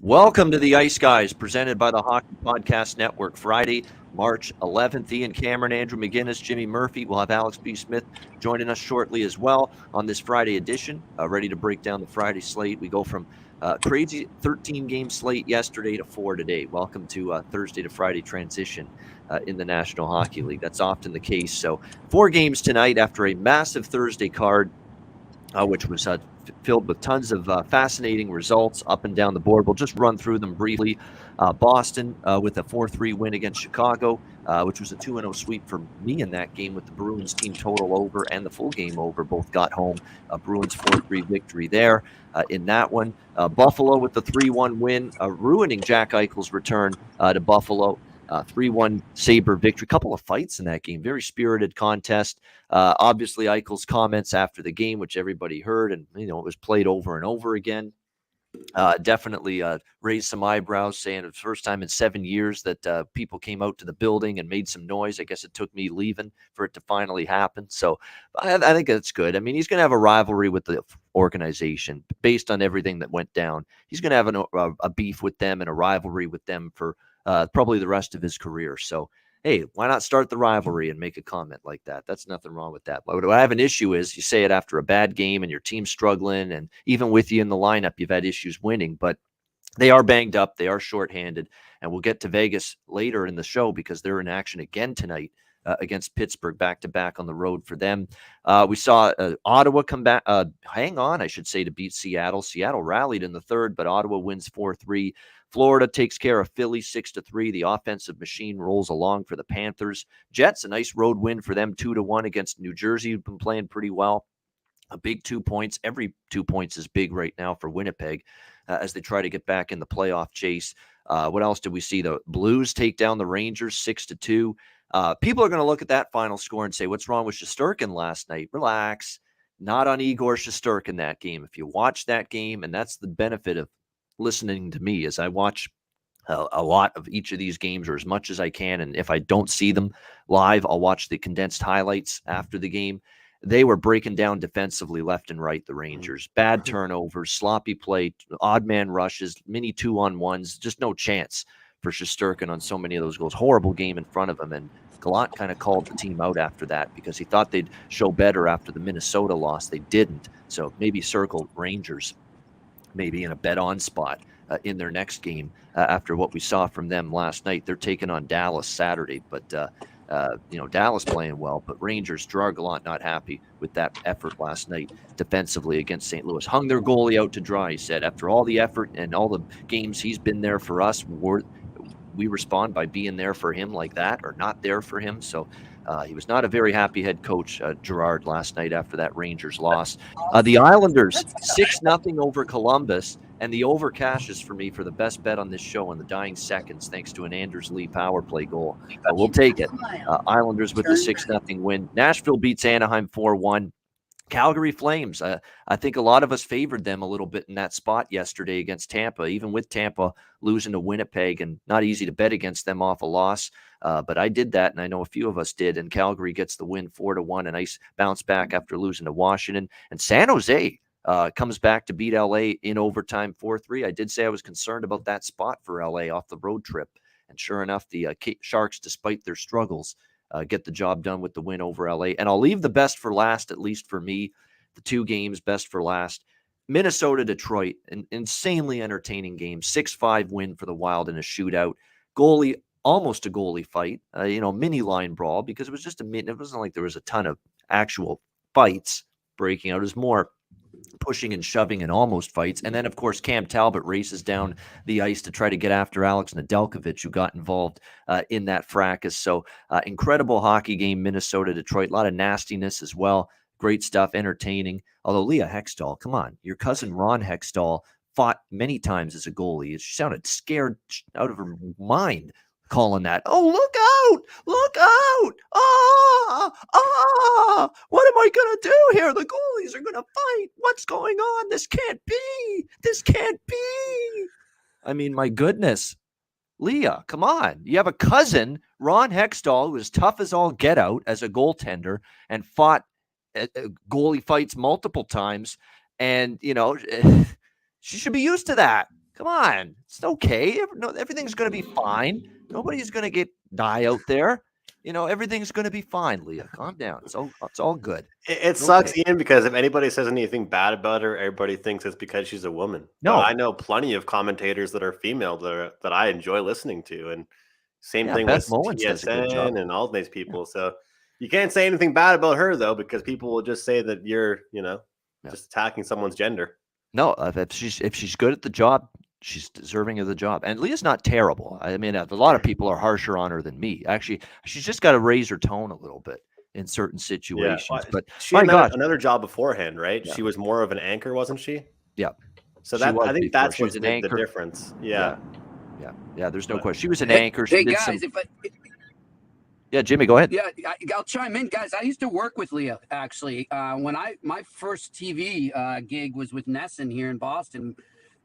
Welcome to the Ice Guys, presented by the Hockey Podcast Network. Friday, March 11th. Ian Cameron, Andrew McInnis, Jimmy Murphy. We'll have Alex B. Smith joining us shortly as well on this Friday edition. Ready to break down the Friday slate. We go from crazy 13-game slate yesterday to 4 today. Welcome to Thursday to Friday transition in the National Hockey League. That's often the case. So 4 games tonight after a massive Thursday card, which was filled with tons of fascinating results up and down the board. We'll just run through them briefly. Boston with a 4-3 win against Chicago, which was a 2-0 sweep for me in that game with the Bruins team total over and the full game over. Both got home. Bruins 4-3 victory there in that one. Buffalo with the 3-1 win, ruining Jack Eichel's return to Buffalo. 3-1 Sabre victory. Couple of fights in that game. Very spirited contest. Obviously, Eichel's comments after the game, which everybody heard, and it was played over and over again. Definitely raised some eyebrows, saying it was the first time in 7 years that people came out to the building and made some noise. I guess it took me leaving for it to finally happen. So I think that's good. I mean, he's going to have a rivalry with the organization based on everything that went down. He's going to have a beef with them and a rivalry with them for probably the rest of his career. So, hey, why not start the rivalry and make a comment like that? That's nothing wrong with that. But what I have an issue is you say it after a bad game and your team's struggling, and even with you in the lineup, you've had issues winning, but they are banged up. They are shorthanded, and we'll get to Vegas later in the show because they're in action again tonight against Pittsburgh, back-to-back on the road for them. We saw Ottawa come back, hang on, I should say, to beat Seattle. Seattle rallied in the third, but Ottawa wins 4-3. Florida takes care of Philly 6-3. The offensive machine rolls along for the Panthers. Jets, a nice road win for them, 2-1 against New Jersey, who've been playing pretty well. A big 2 points. Every 2 points is big right now for Winnipeg as they try to get back in the playoff chase. What else did we see? The Blues take down the Rangers 6-2. People are going to look at that final score and say, what's wrong with Shesterkin last night? Relax. Not on Igor Shesterkin that game. If you watch that game, and that's the benefit of listening to me, as I watch a lot of each of these games, or as much as I can, and if I don't see them live, I'll watch the condensed highlights after the game. They were breaking down defensively left and right, the Rangers. Bad turnovers, sloppy play, odd man rushes, mini 2-on-1s, just no chance for Shesterkin on so many of those goals. Horrible game in front of him, and Gallant kind of called the team out after that because he thought they'd show better after the Minnesota loss. They didn't, so maybe circle Rangers maybe in a bet-on spot in their next game after what we saw from them last night. They're taking on Dallas Saturday, but Dallas playing well, but Rangers, Gerard Gallant not happy with that effort last night defensively against St. Louis. Hung their goalie out to dry, he said. After all the effort and all the games he's been there for us, we respond by being there for him like that or not there for him. So he was not a very happy head coach, Gerard, last night after that Rangers loss. The Islanders, 6-0 over Columbus, and the over cashes for me for the best bet on this show in the dying seconds, thanks to an Anders Lee power play goal. We'll take it. Islanders with the 6-0 win. Nashville beats Anaheim 4-1. Calgary Flames, I think a lot of us favored them a little bit in that spot yesterday against Tampa, even with Tampa losing to Winnipeg, and not easy to bet against them off a loss. But I did that, and I know a few of us did, and Calgary gets the win 4-1, a nice bounce back after losing to Washington. And San Jose comes back to beat LA in overtime 4-3. I did say I was concerned about that spot for LA off the road trip. And sure enough, the Sharks, despite their struggles, get the job done with the win over LA. And I'll leave the best for last, at least for me. The 2 games best for last. Minnesota, Detroit, an insanely entertaining game. 6-5 win for the Wild in a shootout. Almost a goalie fight. Mini line brawl, because it was just it wasn't like there was a ton of actual fights breaking out. It was more pushing and shoving and almost fights. And then, of course, Cam Talbot races down the ice to try to get after Alex Nedeljkovic, who got involved in that fracas. So incredible hockey game, Minnesota, Detroit. A lot of nastiness as well. Great stuff, entertaining. Although Leah Hextall, come on, your cousin Ron Hextall fought many times as a goalie. She sounded scared out of her mind calling that. Oh, look out. What am I going to do here? The goalies are going to fight. What's going on? This can't be. I mean, my goodness. Leah, come on. You have a cousin, Ron Hextall, who is tough as all get out as a goaltender and fought goalie fights multiple times. And, she should be used to that. Come on. It's okay. Everything's going to be fine. Nobody's going to die out there. Everything's going to be fine, Leah. Calm down. It's all good. It sucks, Ian, because if anybody says anything bad about her, everybody thinks it's because she's a woman. No. But I know plenty of commentators that are female that I enjoy listening to. And same thing Beth with Mowins does a good job. TSN and all these people. So you can't say anything bad about her, though, because people will just say that you're, just attacking someone's gender. No, if she's good at the job, she's deserving of the job. And Leah's not terrible. I mean, a lot of people are harsher on her than me. Actually, she's just got to raise her tone a little bit in certain situations. Yeah. But she had another job beforehand, right? Yeah. She was more of an anchor, wasn't she? Yeah. So I think that's what's the difference. Yeah. There's no question. She was an anchor. Hey guys, yeah, Jimmy, go ahead. Yeah, I'll chime in, guys. I used to work with Leah actually. When my first TV gig was with Nesson here in Boston,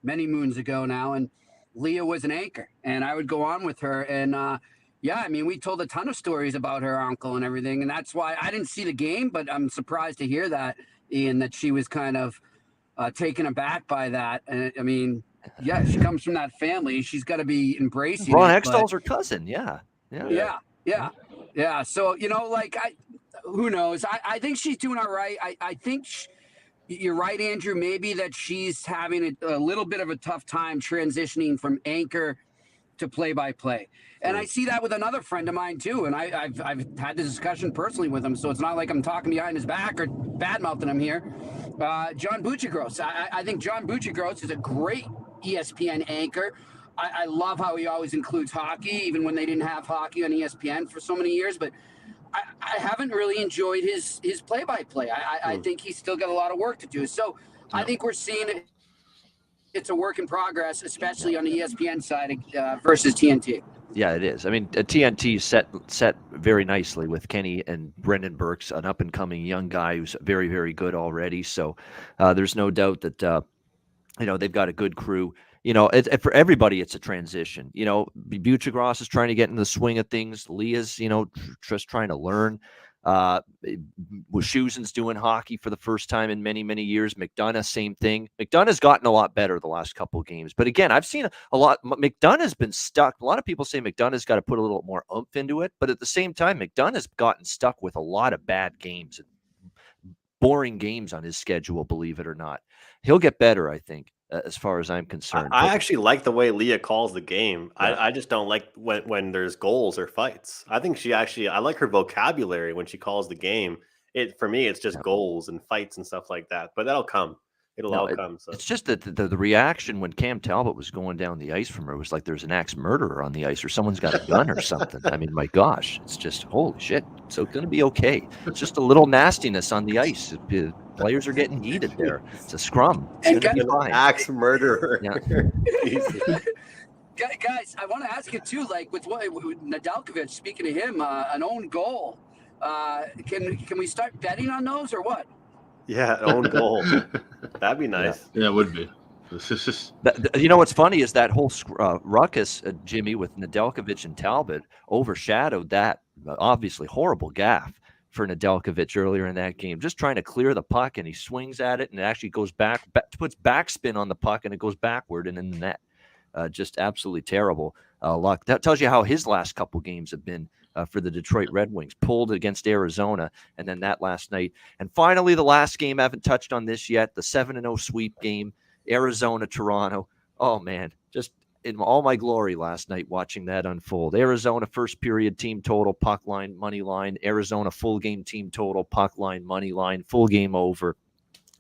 many moons ago now, and Leah was an anchor, and I would go on with her, and I mean, we told a ton of stories about her uncle and everything, and that's why I didn't see the game, but I'm surprised to hear that, Ian, that she was kind of taken aback by that. And I mean, yeah, she comes from that family. She's got to be embracing. Ron Hextall's her cousin. Yeah. So, who knows? I think she's doing all right. I think you're right, Andrew, maybe that she's having a little bit of a tough time transitioning from anchor to play-by-play. And I see that with another friend of mine too. And I've had this discussion personally with him. So it's not like I'm talking behind his back or bad-mouthing him here. John Buccigross. I think John Buccigross is a great ESPN anchor. I love how he always includes hockey, even when they didn't have hockey on ESPN for so many years. But I haven't really enjoyed his play-by-play. I think he's still got a lot of work to do. So I think we're seeing it's a work in progress, especially on the ESPN side versus TNT. Yeah, it is. I mean, TNT set very nicely with Kenny and Brendan Burks, an up-and-coming young guy who's very, very good already. So there's no doubt that they've got a good crew. For everybody, it's a transition. Buccigross is trying to get in the swing of things. Leah's, just trying to learn. Washousin's doing hockey for the first time in many, many years. McDonough, same thing. McDonough's gotten a lot better the last couple of games. But again, I've seen a lot. McDonough's been stuck. A lot of people say McDonough's got to put a little more oomph into it. But at the same time, McDonough's gotten stuck with a lot of bad games and boring games on his schedule, believe it or not. He'll get better, I think. As far as I'm concerned, I actually like the way Leah calls the game. Yeah. I just don't like when there's goals or fights. I think I like her vocabulary when she calls the game. For me, it's just goals and fights and stuff like that. But that'll come. It'll all come. So it's just that the reaction when Cam Talbot was going down the ice from her was like there's an axe murderer on the ice or someone's got a gun or something. I mean, my gosh, it's just holy shit. So it's going to be okay. It's just a little nastiness on the ice. Players are getting heated there. It's a scrum. It's an axe murderer. Yeah. Guys, I want to ask you too, like with Nedeljkovic, speaking of him, an own goal. Can we start betting on those or what? Yeah, own goal. That'd be nice. Yeah, it would be. What's funny is that whole ruckus, Jimmy, with Nedeljkovic and Talbot overshadowed that obviously horrible gaffe for Nedeljkovic earlier in that game, just trying to clear the puck, and he swings at it and it actually goes back, puts backspin on the puck, and it goes backward and in the net. Just absolutely terrible luck. That tells you how his last couple games have been for the Detroit Red Wings. Pulled against Arizona, and then that last night. And finally, the last game, I haven't touched on this yet, the 7-0 sweep game, Arizona-Toronto. Oh, man, just in all my glory last night watching that unfold. Arizona first period team total, puck line, money line. Arizona full game team total, puck line, money line, full game over.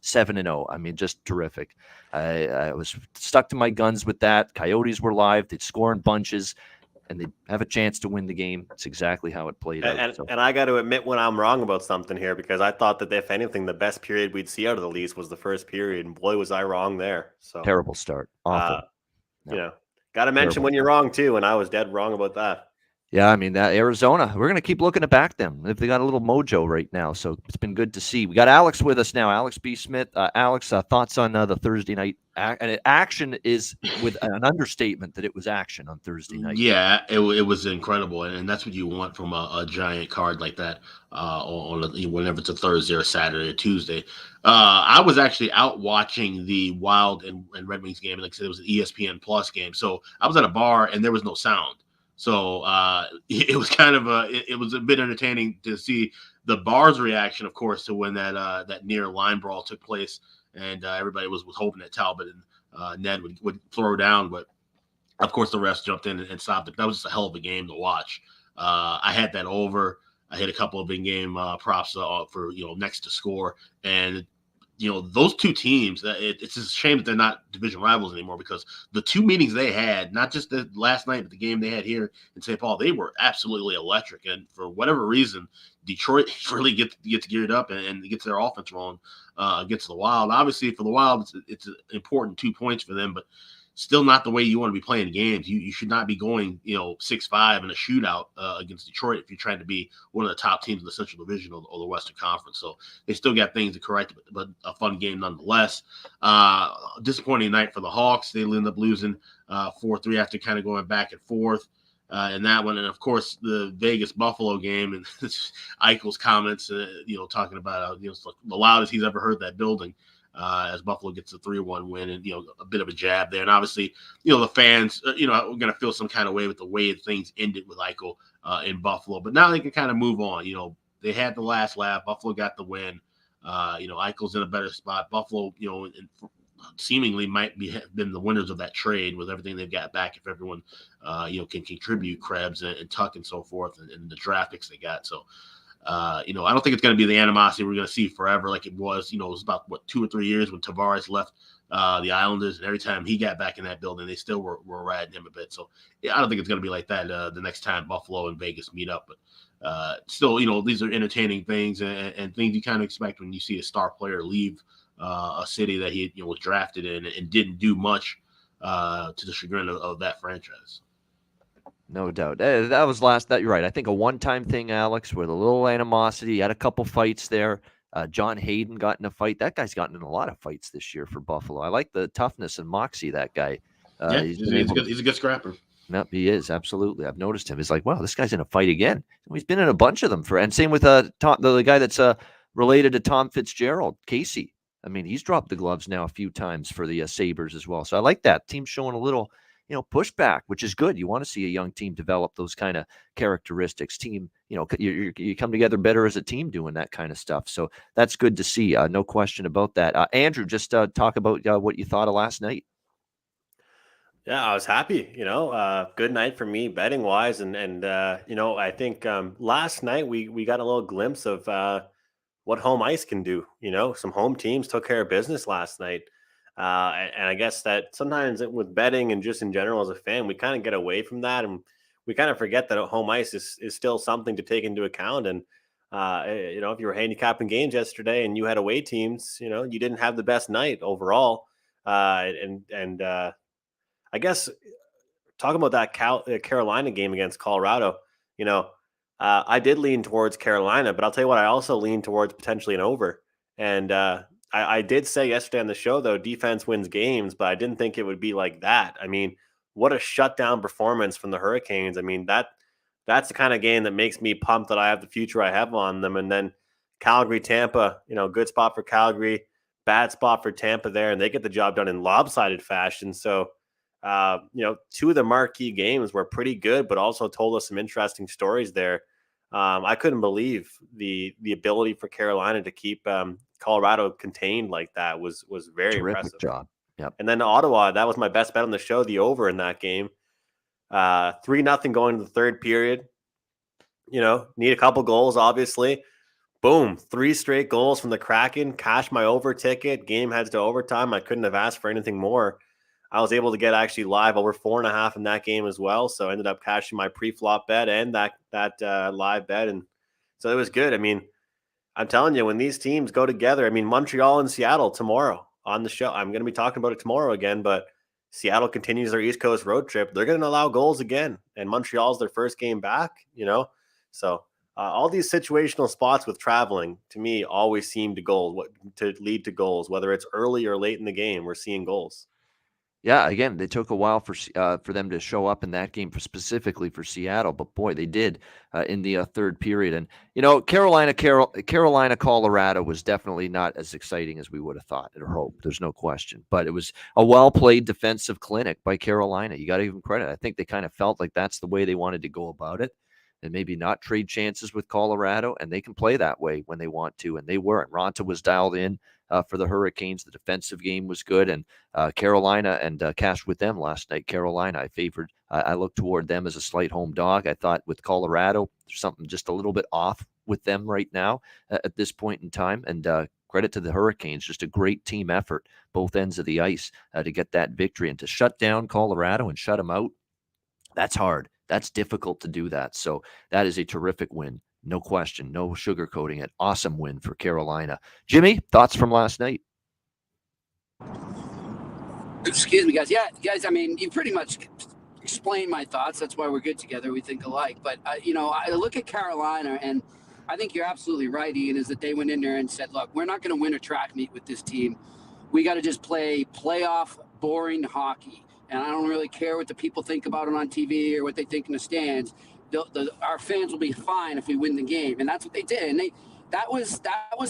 7-0. I mean, just terrific. I was stuck to my guns with that. Coyotes were live. They'd score in bunches, and they'd have a chance to win the game. It's exactly how it played out. And I got to admit when I'm wrong about something here, because I thought that if anything, the best period we'd see out of the Leafs was the first period, and boy, was I wrong there. So terrible start. Awful. Got to mention when you're wrong too, and I was dead wrong about that. Yeah, I mean, that Arizona, we're going to keep looking to back them. They got a little mojo right now, so it's been good to see. We got Alex with us now, Alex B. Smith. Alex, thoughts on the Thursday night and action is with an understatement that it was action on Thursday night. Yeah, it was incredible, and that's what you want from a giant card like that whenever it's a Thursday or Saturday or Tuesday. I was actually out watching the Wild and Red Wings game. Like I said, it was an ESPN Plus game, so I was at a bar and there was no sound. So it was kind of it was a bit entertaining to see the bar's reaction, of course, to when that near line brawl took place, and everybody was hoping that Talbot and Ned would throw down, but of course, the refs jumped in and stopped it. That was just a hell of a game to watch. I had that over. I hit a couple of in-game props for next to score, and those two teams. It's just a shame that they're not division rivals anymore because the two meetings they had, not just the last night, but the game they had here in St. Paul, they were absolutely electric. And for whatever reason, Detroit really gets geared up and gets their offense rolling against the Wild. Obviously, for the Wild, it's an important 2 points for them, but still not the way you want to be playing games. You should not be going, 6-5 in a shootout against Detroit if you're trying to be one of the top teams in the Central Division or the Western Conference. So they still got things to correct, but a fun game nonetheless. Disappointing night for the Hawks. They end up losing 4-3 after kind of going back and forth in that one. And, of course, the Vegas-Buffalo game and Eichel's comments, talking about it's like the loudest he's ever heard that building. As Buffalo gets a 3-1 win and, a bit of a jab there. And obviously, the fans, are going to feel some kind of way with the way things ended with Eichel in Buffalo. But now they can kind of move on. They had the last laugh. Buffalo got the win. Eichel's in a better spot. Buffalo, seemingly might have been the winners of that trade with everything they've got back if everyone, can contribute, Krebs and Tuck and so forth and the draft picks they got. So, I don't think it's going to be the animosity we're going to see forever like it was. It was about 2 or 3 years when Tavares left the Islanders, and every time he got back in that building, they still were riding him a bit. So yeah, I don't think it's going to be like that the next time Buffalo and Vegas meet up. But still, these are entertaining things and things you kind of expect when you see a star player leave a city that he was drafted in and didn't do much to the chagrin of that franchise. No doubt. That was that. You're right. I think a one-time thing, Alex, with a little animosity. He had a couple fights there. John Hayden got in a fight. That guy's gotten in a lot of fights this year for Buffalo. I like the toughness and moxie that guy. He's a good scrapper. No, he is, absolutely. I've noticed him. It's like, wow, this guy's in a fight again. He's been in a bunch of them. And same with the guy that's related to Tom Fitzgerald, Casey. I mean, he's dropped the gloves now a few times for the Sabres as well. So I like that. Team showing a little pushback, which is good. You want to see a young team develop those kind of characteristics. Team, you come together better as a team doing that kind of stuff. So that's good to see. No question about that. Andrew, just talk about what you thought of last night. Yeah, I was happy. Good night for me betting wise, and I think last night we got a little glimpse of what home ice can do. Some home teams took care of business last night. And I guess that sometimes with betting and just in general as a fan, we kind of get away from that and we kind of forget that home ice is still something to take into account. And, if you were handicapping games yesterday and you had away teams, you didn't have the best night overall. I guess talking about that Carolina game against Colorado, I did lean towards Carolina, but I'll tell you what, I also lean towards potentially an over. And, I did say yesterday on the show, though, defense wins games, but I didn't think it would be like that. I mean, what a shutdown performance from the Hurricanes. I mean, that's the kind of game that makes me pumped that I have the future I have on them. And then Calgary, Tampa, good spot for Calgary, bad spot for Tampa there, and they get the job done in lopsided fashion. So, two of the marquee games were pretty good, but also told us some interesting stories there. I couldn't believe the ability for Carolina to keep Colorado contained like that was very Terrific impressive. Job. Yep. And then Ottawa, that was my best bet on the show, the over in that game. 3-0 going to the third period. Need a couple goals, obviously. Boom, 3 straight goals from the Kraken. Cash my over ticket. Game heads to overtime. I couldn't have asked for anything more. I was able to get actually live over 4.5 in that game as well. So I ended up cashing my pre-flop bet and that live bet. And so it was good. I mean, I'm telling you, when these teams go together, I mean, Montreal and Seattle tomorrow on the show, I'm going to be talking about it tomorrow again, but Seattle continues their East Coast road trip, they're going to allow goals again. And Montreal's their first game back, So all these situational spots with traveling, to me, always seem to lead to goals, whether it's early or late in the game. We're seeing goals. Yeah, again, they took a while for them to show up in that game specifically for Seattle, but boy, they did in the third period. And Carolina, Colorado was definitely not as exciting as we would have thought or hoped. There's no question, but it was a well-played defensive clinic by Carolina. You got to give them credit. I think they kind of felt like that's the way they wanted to go about it, and maybe not trade chances with Colorado, and they can play that way when they want to, and they were. And Ronta was dialed in for the Hurricanes. The defensive game was good, and Carolina and cashed with them last night. Carolina, I looked toward them as a slight home dog. I thought with Colorado, there's something just a little bit off with them right now at this point in time, and credit to the Hurricanes, just a great team effort, both ends of the ice to get that victory and to shut down Colorado and shut them out. That's hard. That's difficult to do that. So that is a terrific win. No question. No sugarcoating it. Awesome win for Carolina. Jimmy, thoughts from last night? Excuse me, guys. Yeah, guys, I mean, you pretty much explained my thoughts. That's why we're good together. We think alike. But, I look at Carolina, and I think you're absolutely right, Ian, is that they went in there and said, look, we're not going to win a track meet with this team. We got to just play playoff, boring hockey. And I don't really care what the people think about it on TV or what they think in the stands. Our fans will be fine if we win the game, and that's what they did. And that was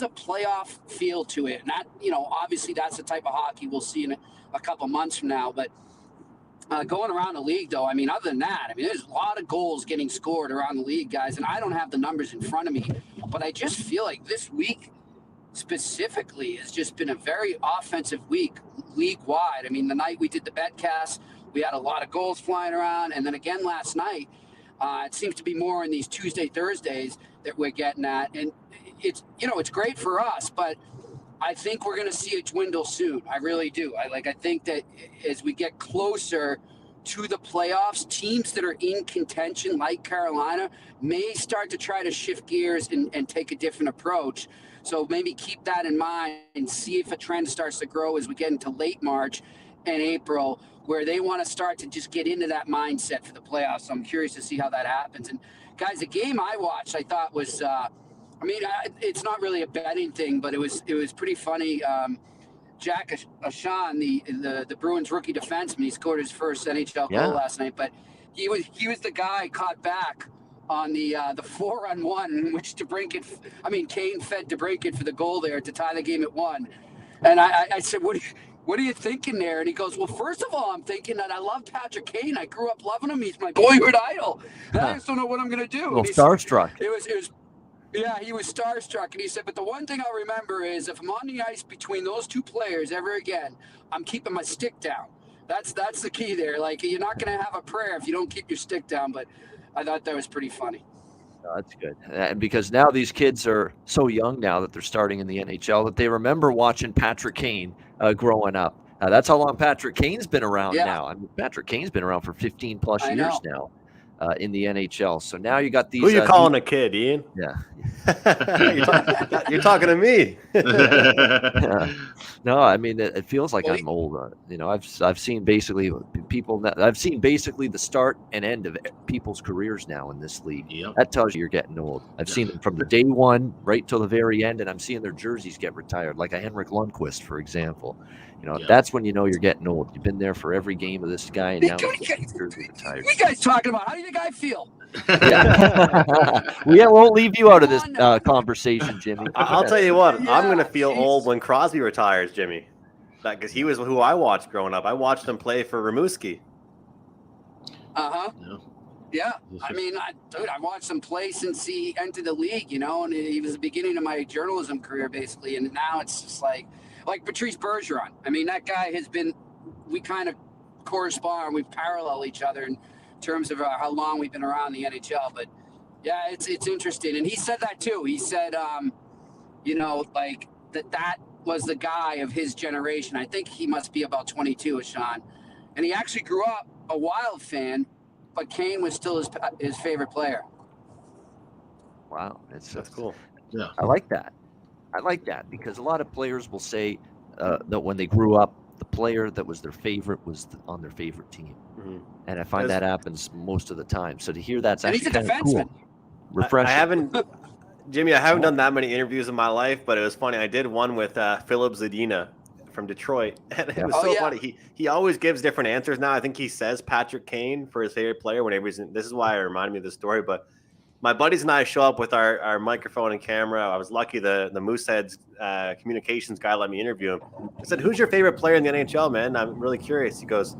a playoff feel to it. And that, obviously that's the type of hockey we'll see in a couple months from now. But going around the league, though, I mean, other than that, I mean, there's a lot of goals getting scored around the league, guys. And I don't have the numbers in front of me, but I just feel like this week specifically has just been a very offensive week league-wide. I mean, the night we did the betcast, we had a lot of goals flying around. And then again last night, it seems to be more in these Tuesday, Thursdays that we're getting at. And it's great for us, but I think we're going to see it dwindle soon. I really do. I think that as we get closer to the playoffs, teams that are in contention like Carolina may start to try to shift gears and take a different approach. So maybe keep that in mind and see if a trend starts to grow as we get into late March and April, where they want to start to just get into that mindset for the playoffs. So I'm curious to see how that happens. And guys, the game I watched, I thought was, it's not really a betting thing, but it was pretty funny. Jack Ashan, the Bruins rookie defenseman, he scored his first NHL goal last night, but he was the guy caught back on the 4-on-1 in which Kane fed DeBrincat for the goal there to tie the game at 1. And I said, what are you thinking there? And he goes, well, first of all, I'm thinking that I love Patrick Kane. I grew up loving him. He's my boyhood idol. And I just don't know what I'm going to do. Well, starstruck. He was starstruck. And he said, but the one thing I'll remember is if I'm on the ice between those two players ever again, I'm keeping my stick down. That's the key there. Like, you're not going to have a prayer if you don't keep your stick down. But I thought that was pretty funny. No, that's good. And because now these kids are so young now that they're starting in the NHL that they remember watching Patrick Kane growing up. That's how long Patrick Kane's been around now. I mean, Patrick Kane's been around for 15 plus years now in the NHL. So now you got these. Who are you calling a kid, Ian? Yeah. You're talking to me. No, I mean, it feels like I'm old. I've seen basically the start and end of people's careers now in this league. Yep. That tells you you're getting old. I've seen them from the day one right till the very end, and I'm seeing their jerseys get retired, like a Henrik Lundqvist, for example. That's when you know you're getting old. You've been there for every game of this guy, and now his jersey retired. What are you guys talking about? How do you think I feel? We won't leave you out of this conversation, Jimmy. I'll tell you what, I'm going to feel old when Crosby retires, Jimmy. Because he was who I watched growing up. I watched him play for Rimouski. Yeah. I mean, I watched him play since he entered the league, and he was the beginning of my journalism career, basically. And now it's just like Patrice Bergeron. I mean, that guy we kind of correspond, we parallel each other in terms of how long we've been around the NHL. But yeah, it's interesting. And he said that too. He said, that was the guy of his generation. I think he must be about 22, Sean. And he actually grew up a Wild fan, but Kane was still his favorite player. Wow. That's cool. Yeah. I like that because a lot of players will say that when they grew up the player that was their favorite was on their favorite team. And I find that happens most of the time. So to hear that's and actually he's a kind of defenseman. cool. Refreshing. I haven't, Jimmy, I haven't done that many interviews in my life, but it was funny. I did one with Philip Zadina from Detroit, and it was funny. He always gives different answers now. I think he says Patrick Kane for his favorite player whenever he's in. This is why it reminded me of the story. But my buddies and I show up with our microphone and camera. I was lucky the Mooseheads communications guy let me interview him. I said, "Who's your favorite player in the NHL, man? I'm really curious." He goes,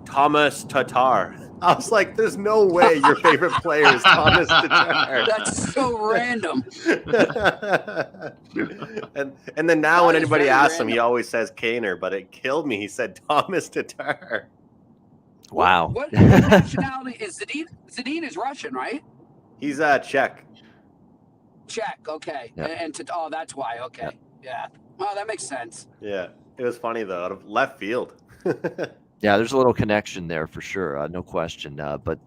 "Thomas Tatar." I was like, "There's no way your favorite player is Thomas Tatar." That's so random. and then now when anybody asks him, he always says Kaner, but it killed me. He said Thomas Tatar. Wow. What nationality is Zadina? Zadina is Russian, right? He's Czech. Czech, okay. Yep. And that's why. Okay. Yep. Yeah. Well, that makes sense. Yeah. It was funny though, out of left field. Yeah, there's a little connection there for sure, no question. But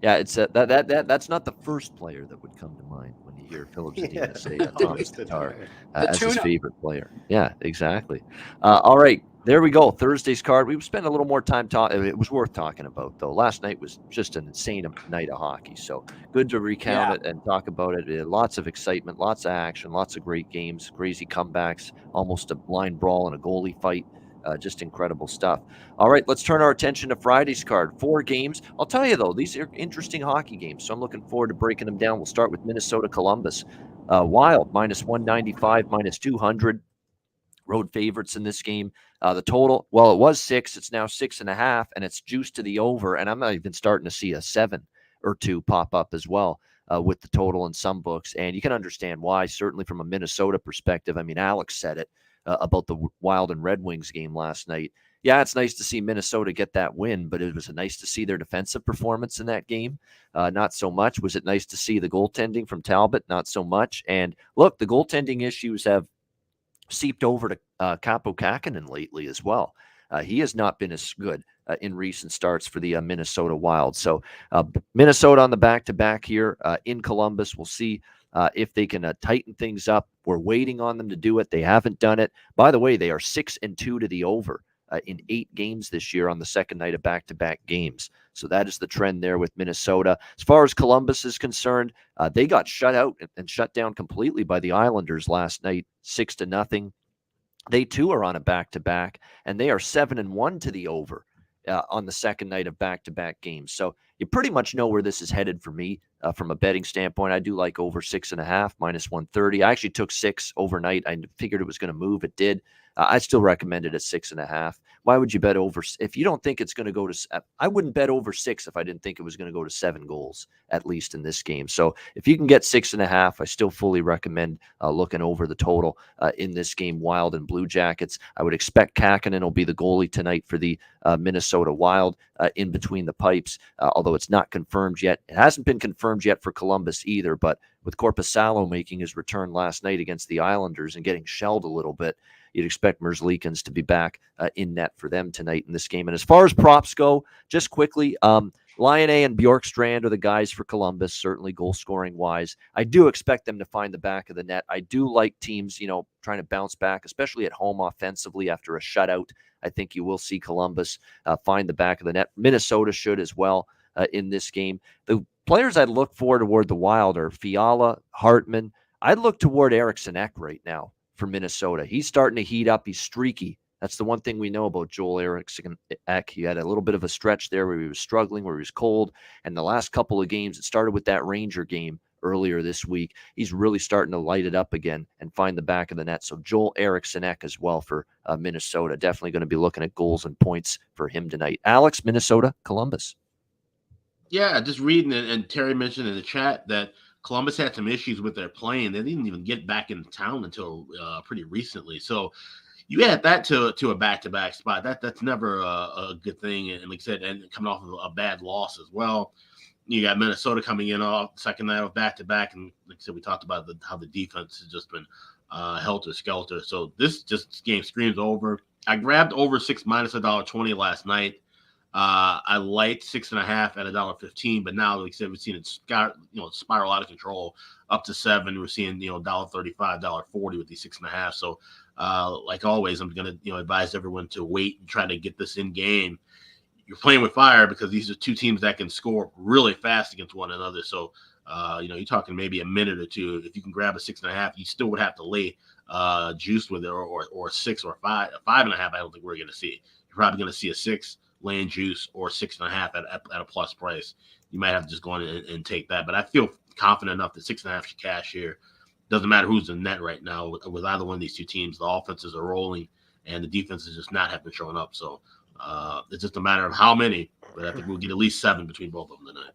it's that's not the first player that would come to mind when you hear Philip Zadina say Thomas Tatar as his favorite player. Yeah, exactly. All right, there we go. Thursday's card. We spent a little more time talking. It was worth talking about, though. Last night was just an insane night of hockey. So good to recount it and talk about it. Lots of excitement, lots of action, lots of great games, crazy comebacks, almost a line brawl and a goalie fight. Just incredible stuff. All right, let's turn our attention to Friday's card. 4 games. I'll tell you, though, these are interesting hockey games, so I'm looking forward to breaking them down. We'll start with Minnesota-Columbus. Wild, -195, -200. Road favorites in this game. The total, well, it was 6. It's now 6.5, and it's juiced to the over, and I'm not even starting to see a 7 or 2 pop up as well with the total in some books, and you can understand why, certainly from a Minnesota perspective. I mean, Alex said it. About the Wild and Red Wings game last night. Yeah, it's nice to see Minnesota get that win, but it was nice to see their defensive performance in that game. Not so much. Was it nice to see the goaltending from Talbot? Not so much. And look, the goaltending issues have seeped over to Kaapo Kähkönen lately as well. He has not been as good in recent starts for the Minnesota Wild. So Minnesota on the back-to-back here in Columbus. We'll see if they can tighten things up. We're waiting on them to do it. They haven't done it. By the way, they are 6-2 to the over in 8 games this year on the second night of back-to-back games. So that is the trend there with Minnesota. As far as Columbus is concerned, they got shut out and shut down completely by the Islanders last night, 6-0. They too are on a back-to-back, and they are 7-1 to the over on the second night of back-to-back games. So you pretty much know where this is headed for me from a betting standpoint. I do like over 6.5, -130. I actually took 6 overnight. I figured it was going to move. It did. I still recommend it at 6.5. Why would you bet over? If you don't think it's going to go to, I wouldn't bet over 6 if I didn't think it was going to go to 7 goals, at least in this game. So if you can get 6.5, I still fully recommend looking over the total in this game, Wild and Blue Jackets. I would expect Kähkönen will be the goalie tonight for the Minnesota Wild in between the pipes, although it's not confirmed yet. It hasn't been confirmed yet for Columbus either, but with Korpisalo making his return last night against the Islanders and getting shelled a little bit, you'd expect Merzlikins to be back in net for them tonight in this game. And as far as props go, just quickly, Lion A and Bjorkstrand are the guys for Columbus, certainly goal-scoring wise. I do expect them to find the back of the net. I do like teams, trying to bounce back, especially at home offensively after a shutout. I think you will see Columbus find the back of the net. Minnesota should as well in this game. The players I'd look for toward the Wild are Fiala, Hartman. I'd look toward Eriksson Ek right now for Minnesota. He's starting to heat up. He's streaky. That's the one thing we know about Joel Eriksson Ek. He had a little bit of a stretch there where he was struggling, where he was cold. And the last couple of games, it started with that Ranger game earlier this week. He's really starting to light it up again and find the back of the net. So Joel Eriksson Ek as well for Minnesota. Definitely going to be looking at goals and points for him tonight. Alex, Minnesota, Columbus. Yeah, just reading it, and Terry mentioned in the chat that Columbus had some issues with their plane. They didn't even get back in town until pretty recently. So you add that to a back-to-back spot. That's never a good thing. And like I said, and coming off of a bad loss as well. You got Minnesota coming in off second night of back-to-back. And like I said, we talked about how the defense has just been helter-skelter. So this game screams over. I grabbed over 6 -$1.20 last night. I liked 6.5 at $1.15, but now, like I said, we've seen it spiral out of control up to 7. We're seeing $1.35, $1.40 with these 6.5. So like always, I'm going to advise everyone to wait and try to get this in game. You're playing with fire because these are two teams that can score really fast against one another. So, you're talking maybe a minute or two. If you can grab a 6.5, you still would have to lay juice with it, or 6 or 5. A 5.5, I don't think we're going to see. You're probably going to see a 6 laying juice or 6.5 at a plus price. You might have to just go on and take that. But I feel confident enough that 6.5 should cash here. Doesn't matter who's in net right now with either one of these two teams. The offenses are rolling and the defenses just not have been showing up. So it's just a matter of how many, but I think we'll get at least 7 between both of them tonight.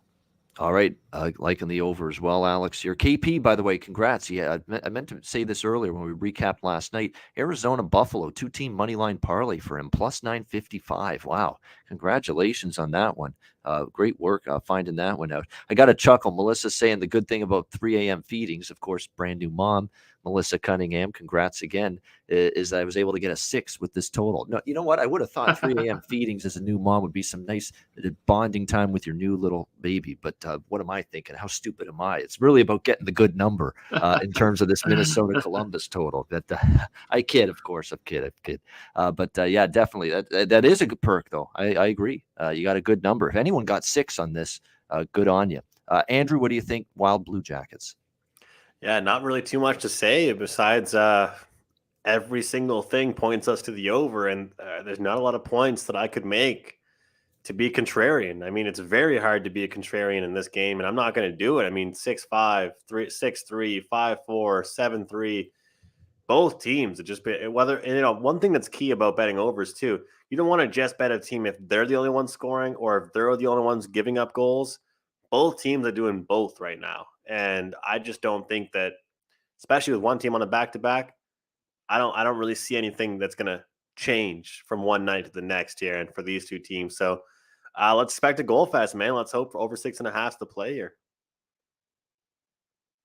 All right. Liking the over as well, Alex. Your KP, by the way, congrats. Yeah, I meant to say this earlier when we recapped last night. Arizona Buffalo, 2-team money line parlay for him, plus 955. Wow. Congratulations on that one. Great work finding that one out. I got a chuckle. Melissa saying the good thing about 3 a.m. feedings, of course, brand new mom, Melissa Cunningham, congrats again, is I was able to get a 6 with this total. No, you know what? I would have thought 3 a.m. feedings as a new mom would be some nice bonding time with your new little baby. But what am I thinking? How stupid am I? It's really about getting the good number in terms of this Minnesota Columbus total. That I kid, of course. I kid. But yeah, definitely. That is a good perk, though. I agree. You got a good number. If anyone got 6 on this, good on you. Andrew, what do you think? Wild Blue Jackets. Yeah, not really too much to say besides every single thing points us to the over, and there's not a lot of points that I could make to be contrarian. I mean, it's very hard to be a contrarian in this game, and I'm not going to do it. I mean, 6-5, 6-3, 5-4, 7-3. Both teams, one thing that's key about betting overs too, you don't want to just bet a team if they're the only ones scoring or if they're the only ones giving up goals. Both teams are doing both right now. And I just don't think that, especially with one team on a back-to-back, I don't really see anything that's going to change from one night to the next here and for these two teams. So let's expect a goal fest, man. Let's hope for over 6.5 to play here.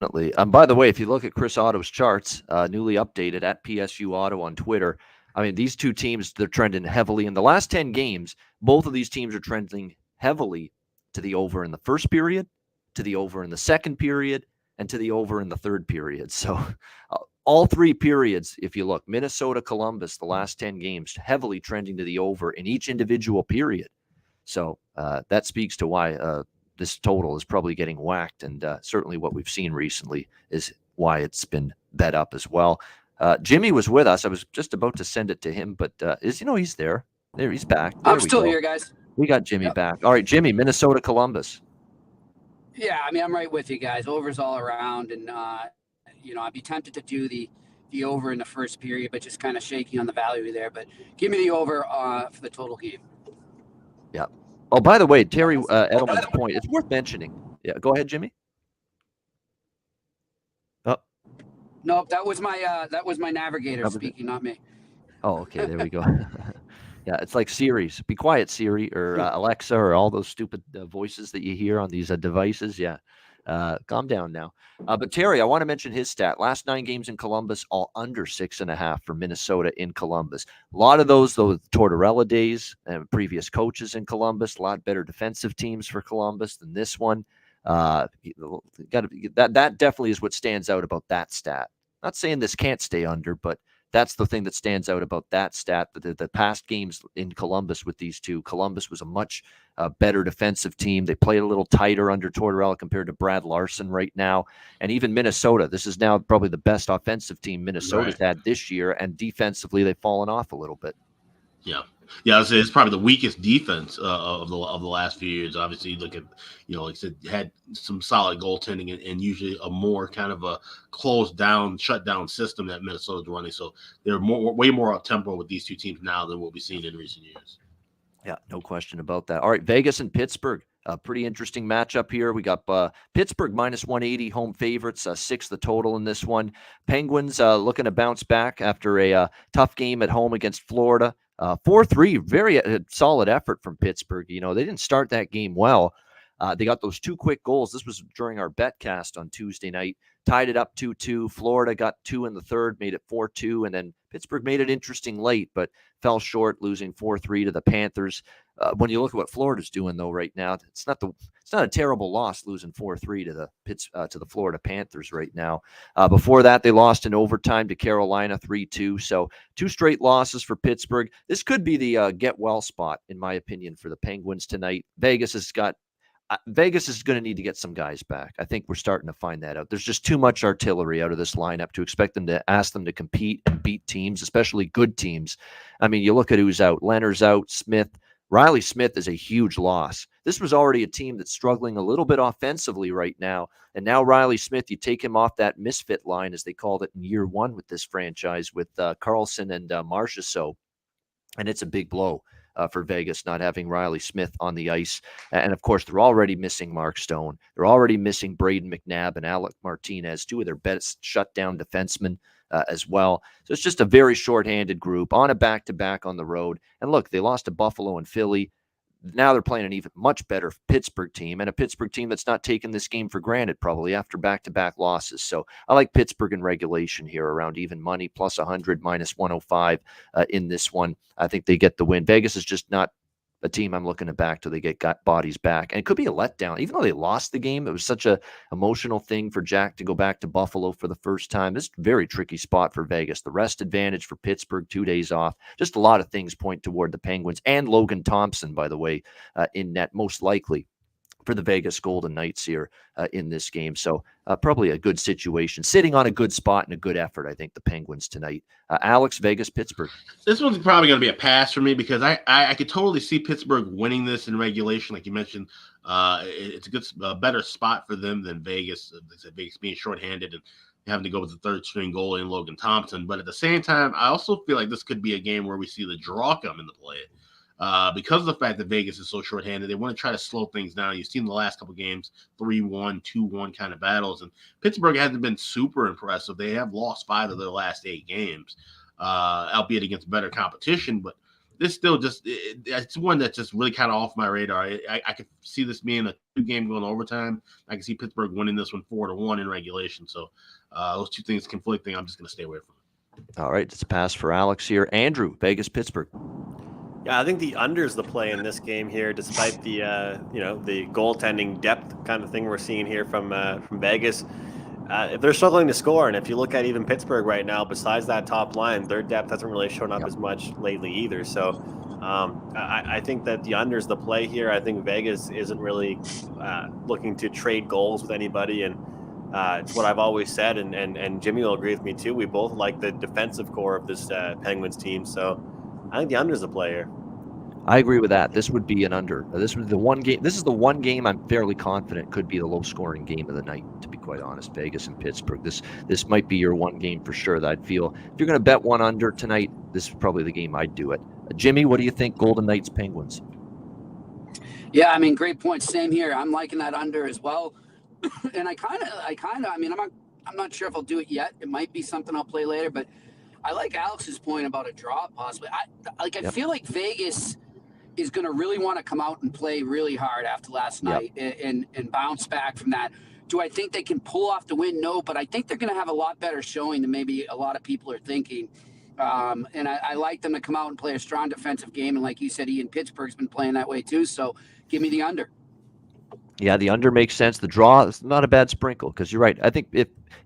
Definitely. By the way, if you look at Chris Otto's charts, newly updated at PSU Auto on Twitter, I mean, these two teams, they're trending heavily. In the last 10 games, both of these teams are trending heavily to the over in the first period, to the over in the second period, and to the over in the third period. So all 3 periods, if you look, Minnesota, Columbus, the last 10 games, heavily trending to the over in each individual period. So that speaks to why this total is probably getting whacked. And certainly what we've seen recently is why it's been bet up as well. Jimmy was with us. I was just about to send it to him, but he's there. There, he's back. I'm still here, guys. We got Jimmy back. All right, Jimmy, Minnesota, Columbus. Yeah, I mean, I'm right with you guys. Overs all around, and I'd be tempted to do the over in the first period, but just kind of shaking on the value there. But give me the over for the total game. Yeah. Oh, by the way, Terry Edelman's point, it's worth mentioning. Yeah, go ahead, Jimmy. Oh. Nope, that was my navigator speaking, not me. Oh, okay, there we go. Yeah, it's like Siri's. Be quiet, Siri, or Alexa, or all those stupid voices that you hear on these devices. Yeah, calm down now. But Terry, I want to mention his stat. Last 9 games in Columbus, all under 6.5 for Minnesota in Columbus. A lot of those, though, Tortorella days and previous coaches in Columbus. A lot better defensive teams for Columbus than this one. That definitely is what stands out about that stat. Not saying this can't stay under, but that's the thing that stands out about that stat. The past games in Columbus with these two, Columbus was a much better defensive team. They played a little tighter under Tortorella compared to Brad Larson right now. And even Minnesota, this is now probably the best offensive team Minnesota's had this year. And defensively, they've fallen off a little bit. Yeah. Yeah, I'd say it's probably the weakest defense of the last few years. Obviously, you look at, like I said, had some solid goaltending and usually a more kind of a closed down, shut down system that Minnesota's running. So they're way more up tempo with these two teams now than what we've seen in recent years. Yeah, no question about that. All right, Vegas and Pittsburgh. A pretty interesting matchup here. We got Pittsburgh minus 180 home favorites, 6 the total in this one. Penguins looking to bounce back after a tough game at home against Florida. 4-3, very solid effort from Pittsburgh. They didn't start that game well. They got those 2 quick goals. This was during our betcast on Tuesday night. Tied it up 2-2. Florida got 2 in the third, made it 4-2, and then Pittsburgh made it interesting late, but fell short, losing 4-3 to the Panthers. when you look at what Florida's doing though right now, it's not a terrible loss losing 4-3 to the Florida Panthers right now. Before that, they lost in overtime to Carolina 3-2. So 2 straight losses for Pittsburgh. This could be the get well spot, in my opinion, for the Penguins tonight. Vegas is going to need to get some guys back. I think we're starting to find that out. There's just too much artillery out of this lineup to expect them to ask them to compete and beat teams, especially good teams. I mean, you look at who's out. Leonard's out. Riley Smith is a huge loss. This was already a team that's struggling a little bit offensively right now. And now Riley Smith, you take him off that misfit line, as they called it in year 1 with this franchise, with Carlson and Marchessault. And it's a big blow for Vegas not having Riley Smith on the ice. And, of course, they're already missing Mark Stone. They're already missing Braden McNabb and Alec Martinez, 2 of their best shutdown defensemen as well. So it's just a very shorthanded group on a back-to-back on the road. And look, they lost to Buffalo and Philly. Now they're playing an even much better Pittsburgh team, and a Pittsburgh team that's not taking this game for granted probably after back-to-back losses. So I like Pittsburgh in regulation here around even money, plus 100, minus 105 in this one. I think they get the win. Vegas is just not a team I'm looking to back till they got bodies back. And it could be a letdown. Even though they lost the game, it was such a emotional thing for Jack to go back to Buffalo for the first time. This is a very tricky spot for Vegas. The rest advantage for Pittsburgh, 2 days off. Just a lot of things point toward the Penguins and Logan Thompson, by the way, in net, most likely for the Vegas Golden Knights here in this game. So probably a good situation, sitting on a good spot and a good effort, I think, the Penguins tonight. Alex, Vegas, Pittsburgh. This one's probably going to be a pass for me because I could totally see Pittsburgh winning this in regulation. Like you mentioned, it's a better spot for them than Vegas. Vegas being shorthanded and having to go with the third string goalie in Logan Thompson. But at the same time, I also feel like this could be a game where we see the draw come into play. Because of the fact that Vegas is so shorthanded, they want to try to slow things down. You've seen the last couple games, 3-1, 2-1 kind of battles, and Pittsburgh hasn't been super impressive. They have lost 5 of their last 8 games, albeit against better competition, but this still it's one that's just really kind of off my radar. I could see this being a 2-game going to overtime. I can see Pittsburgh winning this one 4-1 in regulation. So those 2 things conflicting. I'm just going to stay away from it. All right, it's a pass for Alex here. Andrew, Vegas, Pittsburgh. Yeah, I think the under's the play in this game here, despite the the goaltending depth kind of thing we're seeing here from Vegas. If they're struggling to score, and if you look at even Pittsburgh right now, besides that top line, their depth hasn't really shown up as much lately either. So I think that the under's the play here. I think Vegas isn't really looking to trade goals with anybody, and it's what I've always said, and Jimmy will agree with me too. We both like the defensive core of this Penguins team, so I think the under's the player. I agree with that. This would be an under. This was the one game. This is the one game I'm fairly confident could be the low-scoring game of the night, to be quite honest. Vegas and Pittsburgh. This might be your one game for sure that I'd feel if you're going to bet one under tonight, this is probably the game I'd do it. Jimmy, what do you think? Golden Knights, Penguins. Yeah, I mean, great point. Same here. I'm liking that under as well. And I'm not sure if I'll do it yet. It might be something I'll play later, but I like Alex's point about a draw possibly. I feel like Vegas is going to really want to come out and play really hard after last night and bounce back from that. Do I think they can pull off the win? No, but I think they're going to have a lot better showing than maybe a lot of people are thinking. And I like them to come out and play a strong defensive game. And like you said, Ian, Pittsburgh's been playing that way too. So give me the under. Yeah, the under makes sense. The draw is not a bad sprinkle because you're right. I think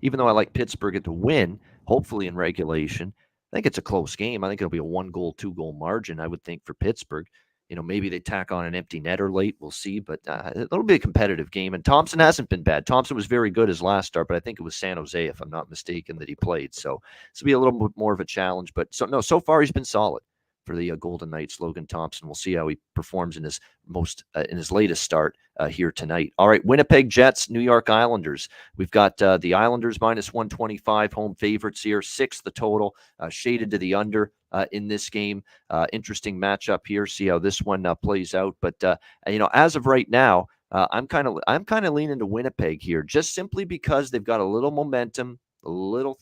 even though I like Pittsburgh to win, hopefully in regulation, I think it's a close game. I think it'll be a 1-goal, 2-goal margin, I would think, for Pittsburgh. Maybe they tack on an empty netter late. We'll see, but it'll be a competitive game. And Thompson hasn't been bad. Thompson was very good his last start, but I think it was San Jose, if I'm not mistaken, that he played. So this will be a little bit more of a challenge. But so far he's been solid for the Golden Knights. Logan Thompson. We'll see how he performs in his latest start here tonight. All right, Winnipeg Jets, New York Islanders. We've got the Islanders minus 125 home favorites here. 6 the total, shaded to the under in this game. Interesting matchup here. See how this one plays out. But as of right now, I'm kind of leaning to Winnipeg here, just simply because they've got a little momentum. A little,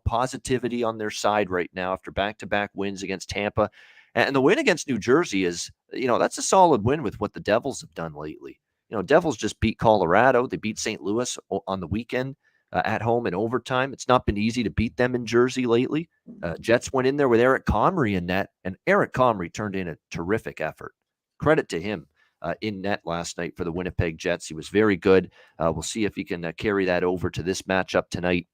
positivity on their side right now after back-to-back wins against Tampa. And the win against New Jersey is, that's a solid win with what the Devils have done lately. Devils just beat Colorado. They beat St. Louis on the weekend at home in overtime. It's not been easy to beat them in Jersey lately. Jets went in there with Eric Comrie in net, and Eric Comrie turned in a terrific effort. credit to him in net last night for the Winnipeg Jets. He was very good. We'll see if he can carry that over to this matchup tonight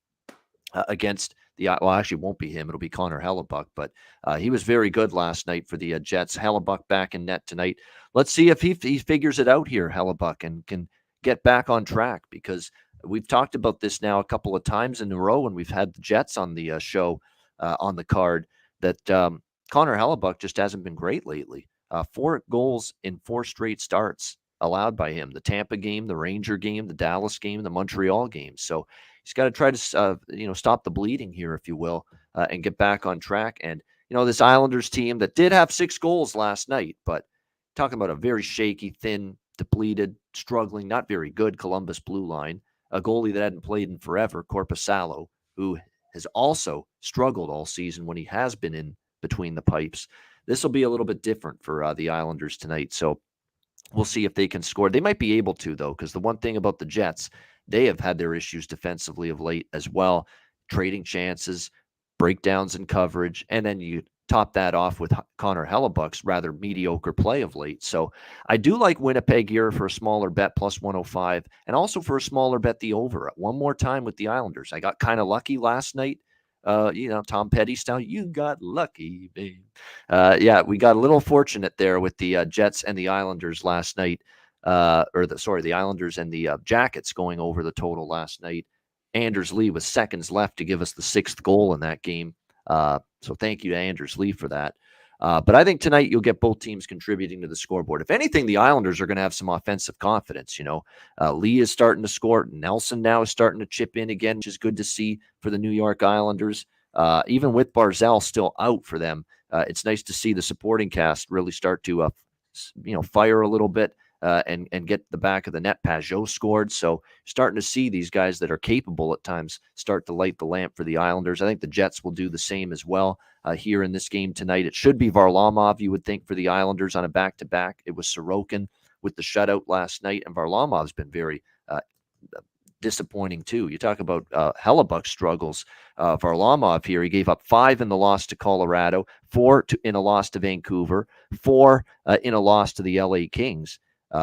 against the, well, actually it won't be him. It'll be Connor Hellebuck, but he was very good last night for the Jets. Hellebuck back in net tonight. Let's see if he figures it out here, Hellebuck, and can get back on track, because we've talked about this now a couple of times in a row when we've had the Jets on the show on the card, that Connor Hellebuck just hasn't been great lately. 4 goals in 4 straight starts allowed by him. The Tampa game, the Ranger game, the Dallas game, the Montreal game. So he's got to try to, stop the bleeding here, if you will, and get back on track. And, this Islanders team that did have 6 goals last night, but talking about a very shaky, thin, depleted, struggling, not very good Columbus blue line, a goalie that hadn't played in forever, Korpisalo, who has also struggled all season when he has been in between the pipes. This will be a little bit different for the Islanders tonight. So we'll see if they can score. They might be able to, though, because the one thing about the Jets, they have had their issues defensively of late as well, trading chances, breakdowns in coverage, and then you top that off with Connor Hellebuck's rather mediocre play of late. So I do like Winnipeg here for a smaller bet, plus 105, and also for a smaller bet, the over. One more time with the Islanders. I got kind of lucky last night. Tom Petty style, you got lucky, babe. We got a little fortunate there with the Jets and the Islanders last night, the Islanders and the Jackets going over the total last night. Anders Lee with seconds left to give us the 6th goal in that game. So thank you to Anders Lee for that. But I think tonight you'll get both teams contributing to the scoreboard. If anything, the Islanders are going to have some offensive confidence. Lee is starting to score. Nelson now is starting to chip in again, which is good to see for the New York Islanders. Even with Barzal still out for them, it's nice to see the supporting cast really start to, fire a little bit and get the back of the net. Pajot scored. So starting to see these guys that are capable at times start to light the lamp for the Islanders. I think the Jets will do the same as well here in this game tonight. It should be Varlamov, you would think, for the Islanders on a back-to-back. It was Sorokin with the shutout last night, and Varlamov's been very disappointing too. You talk about Hellebuck struggles. Varlamov here, he gave up 5 in the loss to Colorado, 4 in a loss to Vancouver, 4 in a loss to the LA Kings.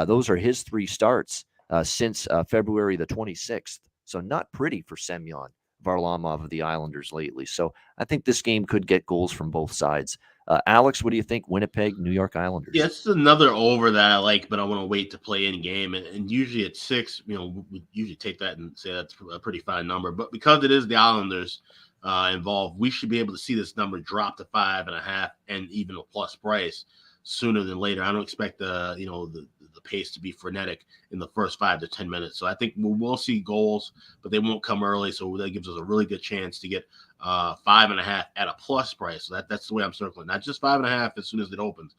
Those are his 3 starts since February the 26th. So not pretty for Semyon Varlamov of the Islanders lately. So I think this game could get goals from both sides. Alex, what do you think? Winnipeg, New York Islanders. Yeah, it's another over that I like, but I want to wait to play in game. And usually at 6, we usually take that and say that's a pretty fine number. But because it is the Islanders involved, we should be able to see this number drop to 5.5 and even a plus price sooner than later. I don't expect the pace to be frenetic in the first 5 to 10 minutes. So I think we'll see goals, but they won't come early. So that gives us a really good chance to get 5.5 at a plus price. So that's the way I'm circling. Not just 5.5 as soon as it opens.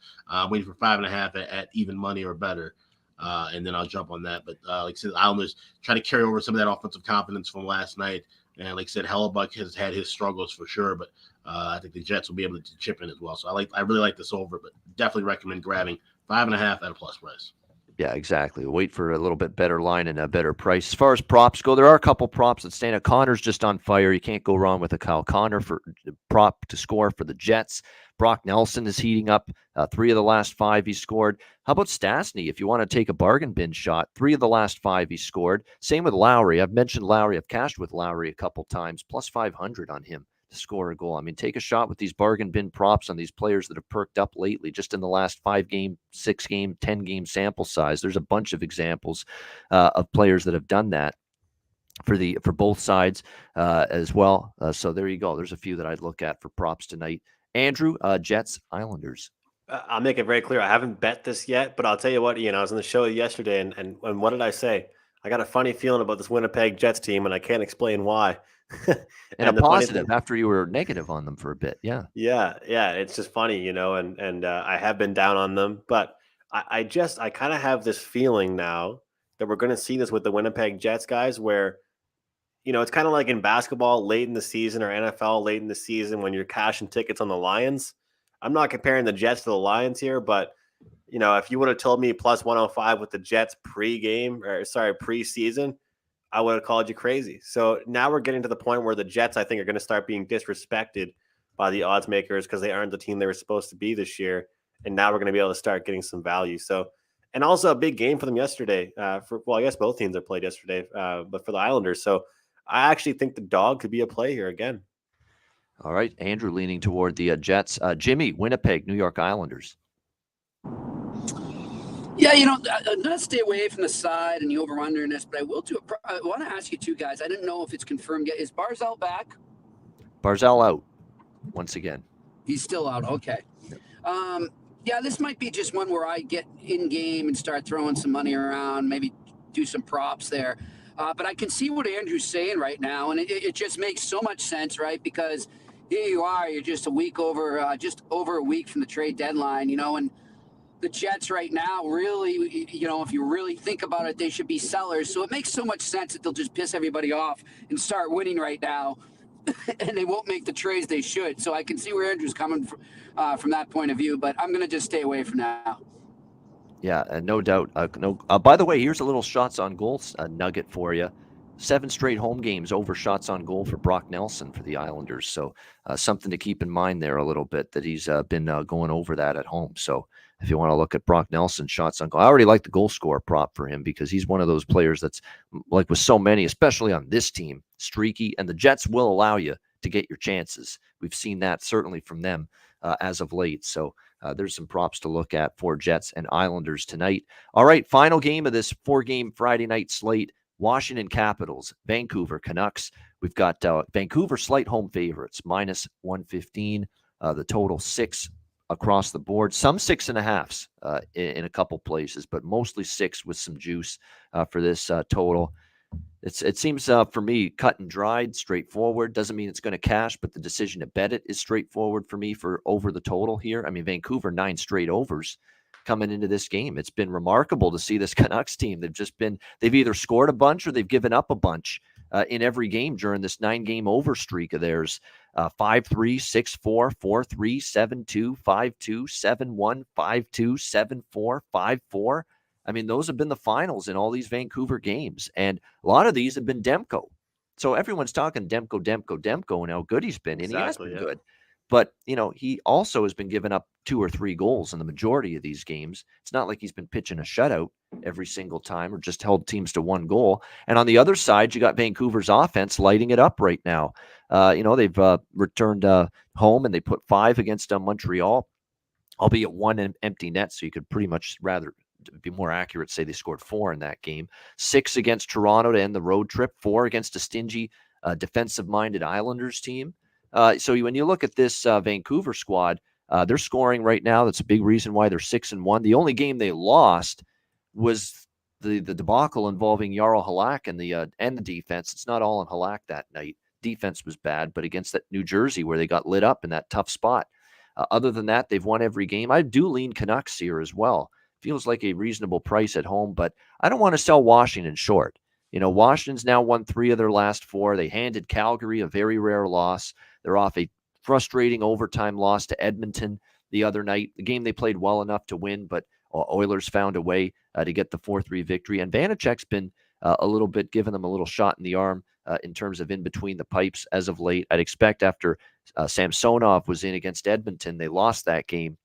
Waiting for 5.5 at even money or better. And then I'll jump on that. But like I said, the Islanders try to carry over some of that offensive confidence from last night. And like I said, Hellebuck has had his struggles for sure, but I think the Jets will be able to chip in as well. So I really like this over, but definitely recommend grabbing 5.5 at a plus price. Yeah, exactly. Wait for a little bit better line and a better price. As far as props go, there are a couple props that stand out. Connor's just on fire. You can't go wrong with a Kyle Connor for prop to score for the Jets. Brock Nelson is heating up. 3 of the last 5 he scored. How about Stastny? If you want to take a bargain bin shot, 3 of the last 5 he scored. Same with Lowry. I've mentioned Lowry. I've cashed with Lowry a couple times. Plus 500 on him to score a goal. I mean, take a shot with these bargain bin props on these players that have perked up lately, just in the last 5-game, 6-game, 10-game sample size. There's a bunch of examples of players that have done that for both sides as well. So there you go. There's a few that I'd look at for props tonight. Andrew, Jets, Islanders. I'll make it very clear. I haven't bet this yet, but I'll tell you what, I was on the show yesterday, and what did I say? I got a funny feeling about this Winnipeg Jets team, and I can't explain why. and a positive after you were negative on them for a bit. Yeah. It's just funny, and I have been down on them, but I kind of have this feeling now that we're going to see this with the Winnipeg Jets guys, where, it's kind of like in basketball late in the season or NFL late in the season when you're cashing tickets on the Lions. I'm not comparing the Jets to the Lions here, but if you would have told me plus 105 with the Jets preseason, I would have called you crazy. So now we're getting to the point where the Jets, I think, are going to start being disrespected by the odds makers because they aren't the team they were supposed to be this year. and now we're going to be able to start getting some value. So, and also a big game for them yesterday. I guess both teams have played yesterday, but for the Islanders. So I actually think the dog could be a play here again. All right, Andrew leaning toward the Jets. Jimmy, Winnipeg, New York Islanders. Yeah, I'm going to stay away from the side and the over-under in this, but I will I want to ask you two guys. I didn't know if it's confirmed yet. Is Barzal back? Barzal out once again. He's still out. Okay. Yeah, this might be just one where I get in game and start throwing some money around, maybe do some props there. But I can see what Andrew's saying right now, and it just makes so much sense, right? Because here you are, you're just over a week from the trade deadline, and the Jets right now really, if you really think about it, they should be sellers. So it makes so much sense that they'll just piss everybody off and start winning right now, and they won't make the trades they should. So I can see where Andrew's coming from that point of view, but I'm going to just stay away from now. Yeah, no doubt. By the way, here's a little shots on goal nugget for you. 7 straight home games over shots on goal for Brock Nelson for the Islanders. So something to keep in mind there a little bit, that he's been going over that at home. So if you want to look at Brock Nelson shots on goal, I already like the goal scorer prop for him, because he's one of those players that's, like with so many, especially on this team, streaky, and the Jets will allow you to get your chances. We've seen that certainly from them as of late. So there's some props to look at for Jets and Islanders tonight. All right, final game of this 4-game Friday night slate. Washington Capitals, Vancouver Canucks. We've got Vancouver slight home favorites, minus 115. The total 6 across the board. Some 6.5s in a couple places, but mostly 6 with some juice for this total. It seems for me cut and dried, straightforward. Doesn't mean it's going to cash, but the decision to bet it is straightforward for me for over the total here. I mean, Vancouver 9 straight overs coming into this game. It's been remarkable to see this Canucks team. They've either scored a bunch or they've given up a bunch in every game during this 9-game over streak of theirs. 5-3, 6-4, 4-3, 7-2, 5-2, 7-1, 5-2, 7-4, 5-4. I mean, those have been the finals in all these Vancouver games. And a lot of these have been Demko. So everyone's talking Demko, and how good he's been. And he has been good. But, he also has been giving up 2 or 3 goals in the majority of these games. It's not like he's been pitching a shutout every single time or just held teams to 1 goal. And on the other side, you got Vancouver's offense lighting it up right now. They've returned home, and they put 5 against Montreal, albeit 1 empty net. So you could pretty much rather be more accurate, say they scored 4 in that game. 6 against Toronto to end the road trip, 4 against a stingy defensive-minded Islanders team. So when you look at this Vancouver squad, they're scoring right now. That's a big reason why they're 6-1. The only game they lost was the debacle involving Jarl Halak and the defense. It's not all on Halak that night. Defense was bad, but against that New Jersey where they got lit up in that tough spot. Other than that, they've won every game. I do lean Canucks here as well. Feels like a reasonable price at home, but I don't want to sell Washington short. Washington's now won 3 of their last 4. They handed Calgary a very rare loss. They're off a frustrating overtime loss to Edmonton the other night. The game they played well enough to win, but Oilers found a way to get the 4-3 victory. And Vanacek's been a little bit giving them a little shot in the arm in terms of in between the pipes as of late. I'd expect after Samsonov was in against Edmonton, they lost that game.